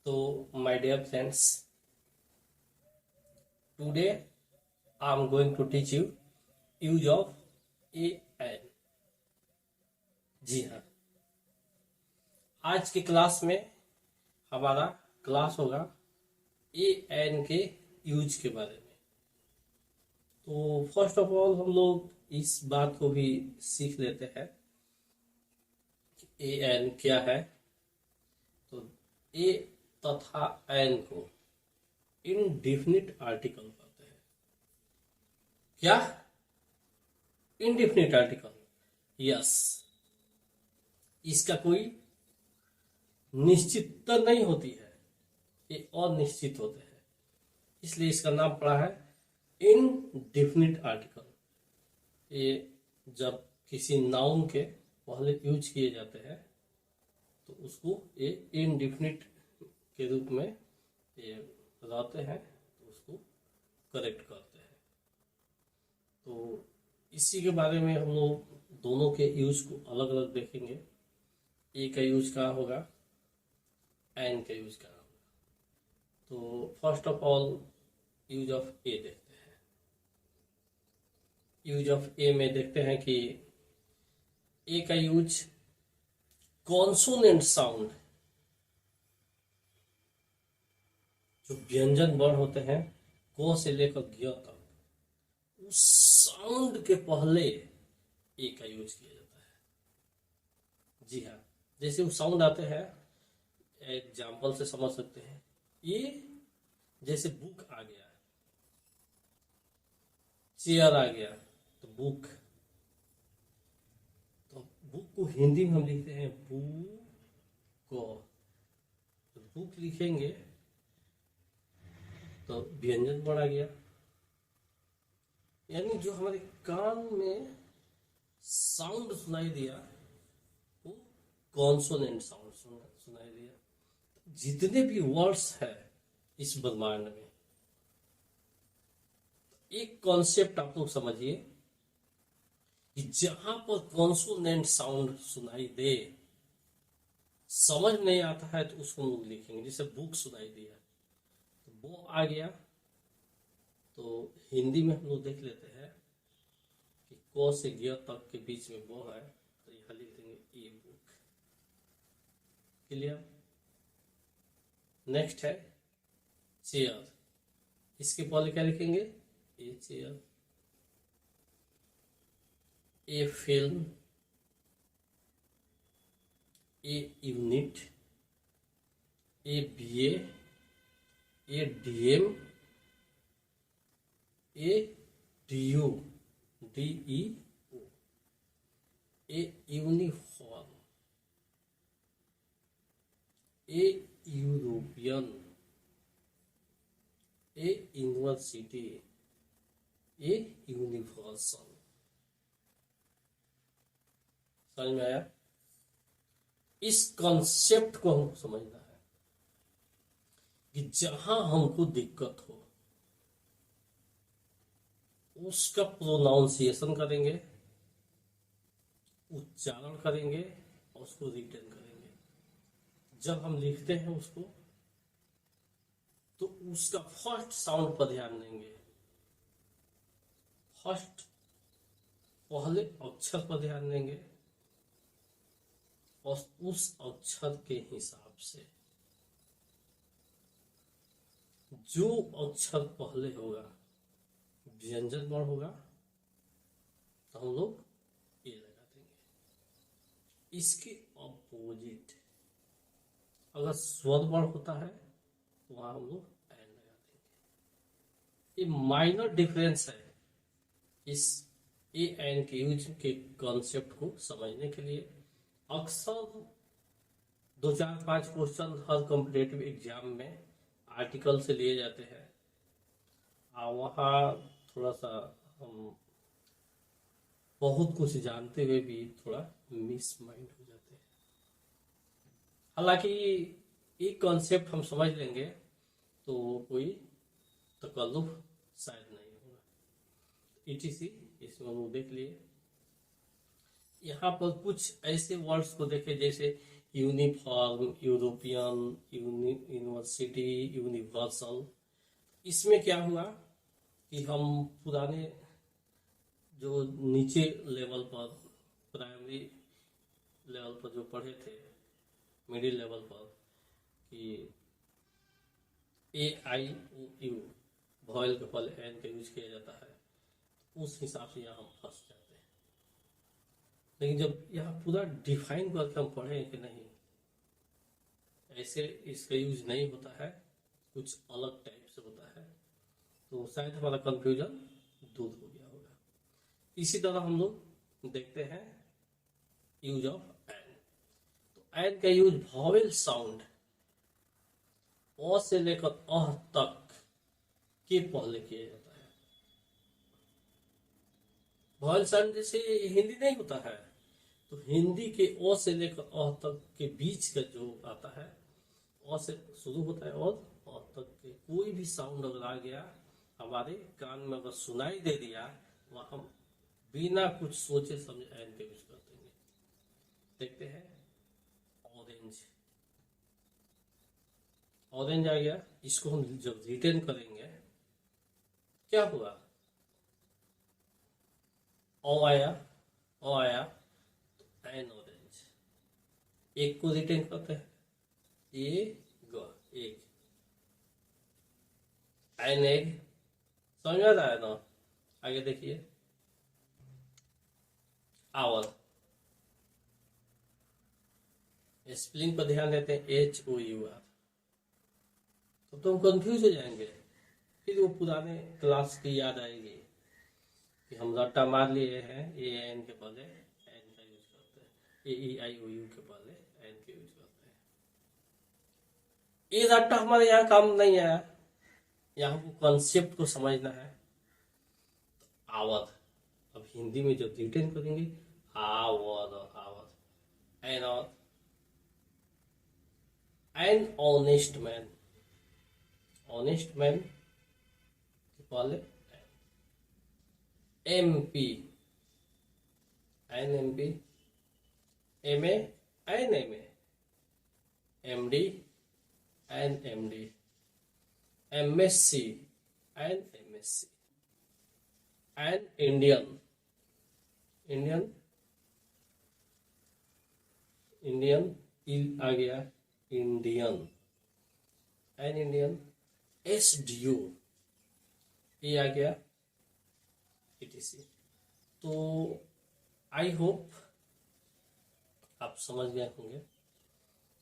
So, my dear friends, today I am going to teach you use of an। जी हाँ, आज की class में हमारा क्लास होगा एन के यूज के बारे में। तो फर्स्ट ऑफ ऑल हम लोग इस बात को भी सीख लेते हैं कि एन क्या है। तो ए तथा एन को इनडिफिनिट आर्टिकल कहते हैं। क्या? Indefinite article. यस, इसका कोई निश्चितता नहीं होती है, ये अनिश्चित होते हैं, इसलिए इसका नाम पड़ा है इनडिफिनिट आर्टिकल। ये जब किसी नाउन के पहले यूज किए जाते हैं तो उसको ये इनडिफिनिट के रूप में ये बताते हैं, तो उसको करेक्ट करते हैं। तो इसी के बारे में हम लोग दोनों के यूज को अलग अलग देखेंगे। ए का यूज कहाँ होगा, एन का यूज कहाँ होगा। तो first of all use of a देखते हैं। यूज ऑफ ए में देखते हैं कि ए का यूज कॉन्सोनेंट साउंड, जो व्यंजन वर्ण होते हैं क से लेकर ज्ञ तक, उस साउंड के पहले ए का यूज किया जाता है। जी हाँ, जैसे वो साउंड आते हैं, एग्जाम्पल से समझ सकते हैं। ये जैसे बुक आ गया, चेयर आ गया, तो बुक। तो बुक को हिंदी में हम लिखते हैं बुक को। तो बुक लिखेंगे तो व्यंजन वर्ण आ गया, यानी जो हमारे कान में साउंड सुनाई दिया वो कॉन्सोनेंट साउंड सुनाई दिया। जितने भी वर्ड्स है इस ब्रह्मांड में, एक कॉन्सेप्ट आप लोग समझिए कि जहां पर कॉन्सोनेंट साउंड सुनाई दे, समझ नहीं आता है तो उसको लोग लिखेंगे। जैसे बुक सुनाई दिया तो वो आ गया, तो हिंदी में हम लोग देख लेते हैं कि क से ज्ञ तक के बीच में वो है, तो यहाँ लिख देंगे ए बुक। क्लियर? नेक्स्ट है चेयर। इसके पहले क्या लिखेंगे? A chair. A film, a unit, A BA, A DM, A DU, DEO, a uniform, A European, A university, a universal. समझ में आया? इस कॉन्सेप्ट को हमको समझना है कि जहां हमको दिक्कत हो उसका प्रोनाउंसिएशन करेंगे, उच्चारण करेंगे और उसको रिटर्न करेंगे। जब हम लिखते हैं उसको तो उसका फर्स्ट साउंड पर ध्यान देंगे, फर्स्ट पहले अक्षर पर ध्यान देंगे और उस अक्षर के हिसाब से जो अक्षर पहले होगा व्यंजन वर्ण होगा, तो हम लोग ए लगा देंगे। इसके अपोजिट अगर स्वर वर्ण होता है तो वहां हम लोग एन लगा देंगे। ये माइनर डिफरेंस है इस ए एन के यूज के कॉन्सेप्ट को समझने के लिए। अक्सर 2 4 5 क्वेश्चन हर कॉम्पिटेटिव एग्जाम में आर्टिकल से लिए जाते हैं, और वहाँ थोड़ा सा हम बहुत कुछ जानते हुए भी थोड़ा मिस माइंड हो जाते हैं। हालांकि एक कॉन्सेप्ट हम समझ लेंगे तो कोई तकल्लुफ शायद नहीं होगा। ETC इसमें हम लोग देख लिए। यहाँ पर कुछ ऐसे वर्ड्स को देखे, जैसे यूनिफॉर्म, यूरोपियन, यूनिवर्सिटी, यूनिवर्सल। इसमें क्या हुआ कि हम पुराने जो नीचे लेवल पर, प्राइमरी लेवल पर जो पढ़े थे, मिडिल लेवल पर, कि ए आई ओ यू वॉयल के पहले एन का यूज किया जाता है, उस हिसाब से यहाँ हम फंस जाते हैं। लेकिन जब यहाँ पूरा डिफाइन करके हम पढ़ें कि नहीं, ऐसे इसका यूज नहीं होता है, कुछ अलग टाइप से होता है, तो शायद हमारा कंफ्यूजन दूर हो गया होगा। इसी तरह हम लोग देखते हैं यूज ऑफ एन। तो एन का यूज वॉवेल साउंड अ से लेकर अह तक के पहले किया जाता है। वॉवेल साउंड जैसे हिंदी नहीं होता है, तो हिंदी के अ से लेकर अह तक के बीच का जो आता है, अ से शुरू होता है और अह तक के कोई भी साउंड अगर आ गया हमारे कान में, अगर सुनाई दे दिया, वह हम बिना कुछ सोचे समझे एन का यूज कर देंगे। देखते हैं ऑरेंज। ऑरेंज आ गया, इसको हम जब रिटर्न करेंगे क्या हुआ, ओ आया, ओ आया, तो एन ऑरेंज। एक को रिटर्न करते हैं, एक एन एग। समझ में आया ना? आगे देखिए आवर। स्पेलिंग पर ध्यान देते हैं, एच ओ यू आर। तो हम कंफ्यूज हो जाएंगे, फिर वो पुराने क्लास की याद आएगी कि हम रट्टा मार लिए हैं, ए एन के पहले एन का यूज करते हैं, ए ई आई ओ यू के पहले एन का यूज करते हैं। ये रट्टा हमारे यहाँ काम नहीं आया, यहाँ हमको कॉन्सेप्ट को समझना है। तो आवर, अब हिंदी में जब रिटर्न करेंगे, आवर, आवर, एन और an honest man. Honest man के पहले M P, an M P, M A, an M A, M D, an M D, M S C, an M S C, an Indian, Indian, Indian आ गया, Indian, an Indian, S D U, ये आ गया, etc। तो I hope आप समझ गए होंगे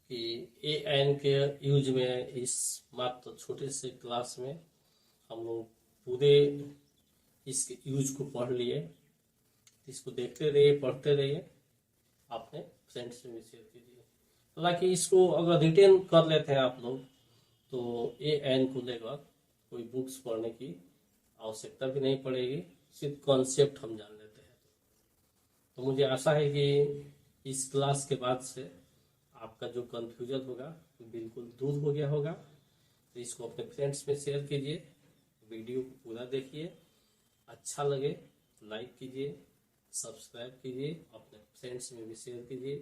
कि ए एन के यूज में, इस मात्र छोटे से क्लास में हम लोग पूरे इसके यूज को पढ़ लिए। इसको देखते रहिए, पढ़ते रहिए, अपने फ्रेंड्स में भी शेयर कीजिए। हालांकि इसको अगर रिटेन कर लेते हैं आप लोग, तो ए एन को लेकर कोई बुक्स पढ़ने की आवश्यकता भी नहीं पड़ेगी, सिर्फ कॉन्सेप्ट हम जान लेते हैं। तो मुझे आशा है कि इस क्लास के बाद से आपका जो कन्फ्यूजन होगा बिल्कुल दूर हो गया होगा। तो इसको अपने फ्रेंड्स में शेयर कीजिए, वीडियो को पूरा देखिए, अच्छा लगे लाइक कीजिए, सब्सक्राइब कीजिए, अपने फ्रेंड्स में भी शेयर कीजिए,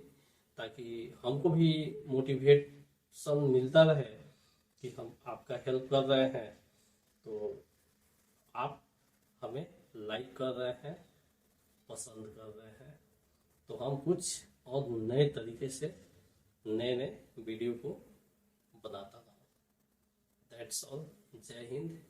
ताकि हमको भी मोटिवेशन मिलता रहे कि हम आपका हेल्प कर रहे हैं। तो आप हमें लाइक कर रहे हैं, पसंद कर रहे हैं, तो हम कुछ और नए तरीके से नए नए वीडियो को बनाता रहूँ। That's all. जय हिंद।